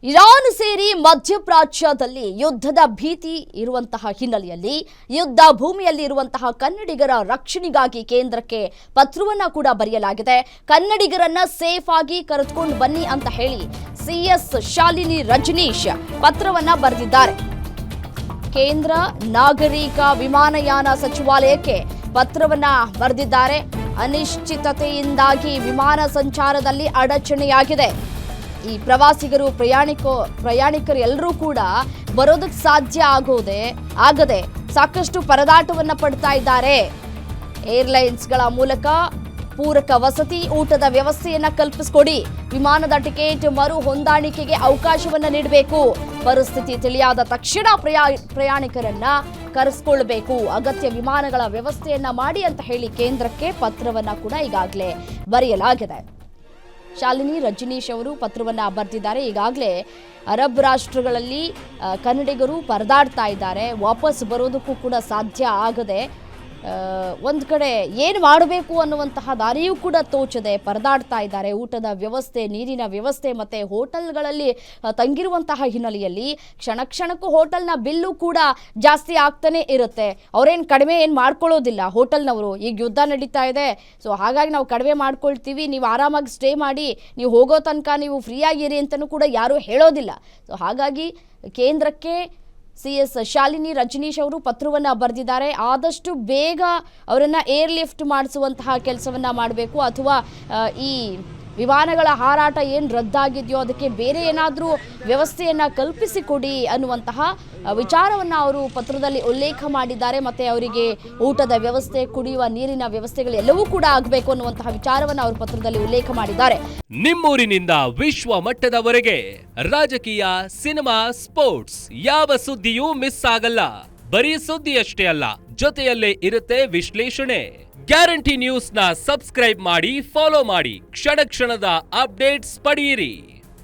Iran ಸೇರಿ ಮಧ್ಯಪ್ರಾಚ್ಯದಲ್ಲಿ ಯುದ್ಧದ ಭೀತಿ ಇರುವಂತಹ ಹಿನ್ನೆಲೆಯಲ್ಲಿ ಯುದ್ಧ ಭೂಮಿಯಲ್ಲಿ ಇರುವಂತಹ ಕನ್ನಡಿಗರ ರಕ್ಷಣೆಗಾಗಿ ಕೇಂದ್ರಕ್ಕೆ ಪತ್ರವನ್ನ ಕೂಡ ಬರೆಯಲಾಗಿದೆ. ಕನ್ನಡಿಗರನ್ನ ಸೇಫ್ ಆಗಿ ಕರೆದುಕೊಂಡು ಬನ್ನಿ ಅಂತ ಹೇಳಿ ಸಿಎಸ್ ಶಾಲಿನಿ ರಜನೀಶ್ ಪತ್ರವನ್ನ ಬರೆದಿದ್ದಾರೆ. ಕೇಂದ್ರ ನಾಗರಿಕ ವಿಮಾನಯಾನ ಸಚಿವಾಲಯಕ್ಕೆ ಪತ್ರವನ್ನ ಬರೆದಿದ್ದಾರೆ. ಅನಿಶ್ಚಿತತೆಯಿಂದಾಗಿ ವಿಮಾನ ಸಂಚಾರದಲ್ಲಿ ಅಡಚಣೆಯಾಗಿದೆ. ಈ ಪ್ರವಾಸಿಗರು ಪ್ರಯಾಣಿಕರು ಎಲ್ಲರೂ ಕೂಡ ಬರೋದಕ್ಕೆ ಸಾಧ್ಯ ಆಗದೆ ಸಾಕಷ್ಟು ಪರದಾಟವನ್ನ ಪಡ್ತಾ ಇದ್ದಾರೆ. ಏರ್ಲೈನ್ಸ್ಗಳ ಮೂಲಕ ಪೂರಕ ವಸತಿ ಊಟದ ವ್ಯವಸ್ಥೆಯನ್ನ ಕಲ್ಪಿಸಿಕೊಡಿ, ವಿಮಾನದ ಟಿಕೆಟ್ ಮರು ಹೊಂದಾಣಿಕೆಗೆ ಅವಕಾಶವನ್ನ ನೀಡಬೇಕು, ಪರಿಸ್ಥಿತಿ ತಿಳಿಯಾದ ತಕ್ಷಣ ಪ್ರಯಾಣಿಕರನ್ನ ಕರೆಸಿಕೊಳ್ಳಬೇಕು, ಅಗತ್ಯ ವಿಮಾನಗಳ ವ್ಯವಸ್ಥೆಯನ್ನ ಮಾಡಿ ಅಂತ ಹೇಳಿ ಕೇಂದ್ರಕ್ಕೆ ಪತ್ರವನ್ನ ಕೂಡ ಈಗಾಗಲೇ ಬರೆಯಲಾಗಿದೆ. ಶಾಲಿನಿ ರಜನೀಶ್ ಅವರು ಪತ್ರವನ್ನ ಬರೆದಿದ್ದಾರೆ. ಈಗಾಗಲೇ ಅರಬ್ ರಾಷ್ಟ್ರಗಳಲ್ಲಿ ಕನ್ನಡಿಗರು ಪರದಾಡ್ತಾ ಇದ್ದಾರೆ. ವಾಪಸ್ ಬರೋದಕ್ಕೂ ಕೂಡ ಸಾಧ್ಯ ಆಗದೆ ಒಂದು ಕಡೆ ಏನು ಮಾಡಬೇಕು ಅನ್ನುವಂತಹ ದಾರಿಯೂ ಕೂಡ ತೋಚದೆ ಪರದಾಡ್ತಾ ಇದ್ದಾರೆ. ಊಟದ ವ್ಯವಸ್ಥೆ, ನೀರಿನ ವ್ಯವಸ್ಥೆ ಮತ್ತು ಹೋಟೆಲ್ಗಳಲ್ಲಿ ತಂಗಿರುವಂತಹ ಹಿನ್ನೆಲೆಯಲ್ಲಿ ಕ್ಷಣಕ್ಕೂ ಹೋಟೆಲ್ನ ಬಿಲ್ಲು ಕೂಡ ಜಾಸ್ತಿ ಆಗ್ತಾನೆ ಇರುತ್ತೆ. ಅವರೇನು ಕಡಿಮೆ ಏನು ಮಾಡ್ಕೊಳ್ಳೋದಿಲ್ಲ ಹೋಟೆಲ್ನವರು. ಈಗ ಯುದ್ಧ ನಡೀತಾ ಇದೆ, ಸೊ ಹಾಗಾಗಿ ನಾವು ಕಡಿಮೆ ಮಾಡ್ಕೊಳ್ತೀವಿ, ನೀವು ಆರಾಮಾಗಿ ಸ್ಟೇ ಮಾಡಿ, ನೀವು ಹೋಗೋ ತನಕ ನೀವು ಫ್ರೀಯಾಗಿರಿ ಅಂತಲೂ ಕೂಡ ಯಾರೂ ಹೇಳೋದಿಲ್ಲ. ಸೊ ಹಾಗಾಗಿ ಕೇಂದ್ರಕ್ಕೆ ಸಿಎಸ್ ಶಾಲಿನಿ ರಜನೀಶ್ ಅವರು ಪತ್ರವನ್ನು ಬರೆದಿದ್ದಾರೆ. ಆದಷ್ಟು ಬೇಗ ಅವರನ್ನು ಏರ್ ಲಿಫ್ಟ್ ಮಾಡಿಸುವಂತಹ ಕೆಲಸವನ್ನು ಮಾಡಬೇಕು, ಅಥವಾ ಈ ವಿಮಾನಗಳ ಹಾರಾಟ ಏನು ರದ್ದಾಗಿದೆಯೋ ಅದಕ್ಕೆ ಬೇರೆ ಏನಾದರೂ ವ್ಯವಸ್ಥೆಯನ್ನು ಕಲ್ಪಿಸಿಕೊಡಿ ಅನ್ನುವಂತಹ ವಿಚಾರವನ್ನು ಅವರು ಪತ್ರದಲ್ಲಿ ಉಲ್ಲೇಖ ಮಾಡಿದ್ದಾರೆ. ಮತ್ತು ಅವರಿಗೆ ಊಟದ ವ್ಯವಸ್ಥೆ, ಕುಡಿಯುವ ನೀರಿನ ವ್ಯವಸ್ಥೆಗಳೆಲ್ಲವೂ ಕೂಡ ಆಗಬೇಕು ಅನ್ನುವಂತಹ ವಿಚಾರವನ್ನು ಅವರು ಪತ್ರದಲ್ಲಿ ಉಲ್ಲೇಖ ಮಾಡಿದ್ದಾರೆ. ನಿಮ್ಮೂರಿನಿಂದ ವಿಶ್ವ ಮಟ್ಟದವರೆಗೆ ರಾಜಕೀಯ, ಸಿನಿಮಾ, ಸ್ಪೋರ್ಟ್ಸ್ ಯಾವ ಸುದ್ದಿಯೂ ಮಿಸ್ ಆಗಲ್ಲ. ಬರೀ ಸುದ್ದಿಯಷ್ಟೇ ಅಲ್ಲ, ಜೊತೆಯಲ್ಲೇ ಇರುತ್ತೆ ವಿಶ್ಲೇಷಣೆ. ಗ್ಯಾರಂಟಿ ನ್ಯೂಸ್ ನ ಸಬ್ಸ್ಕ್ರೈಬ್ ಮಾಡಿ, ಫಾಲೋ ಮಾಡಿ, ಕ್ಷಣ ಕ್ಷಣದ ಅಪ್ಡೇಟ್ಸ್ ಪಡೆಯಿರಿ.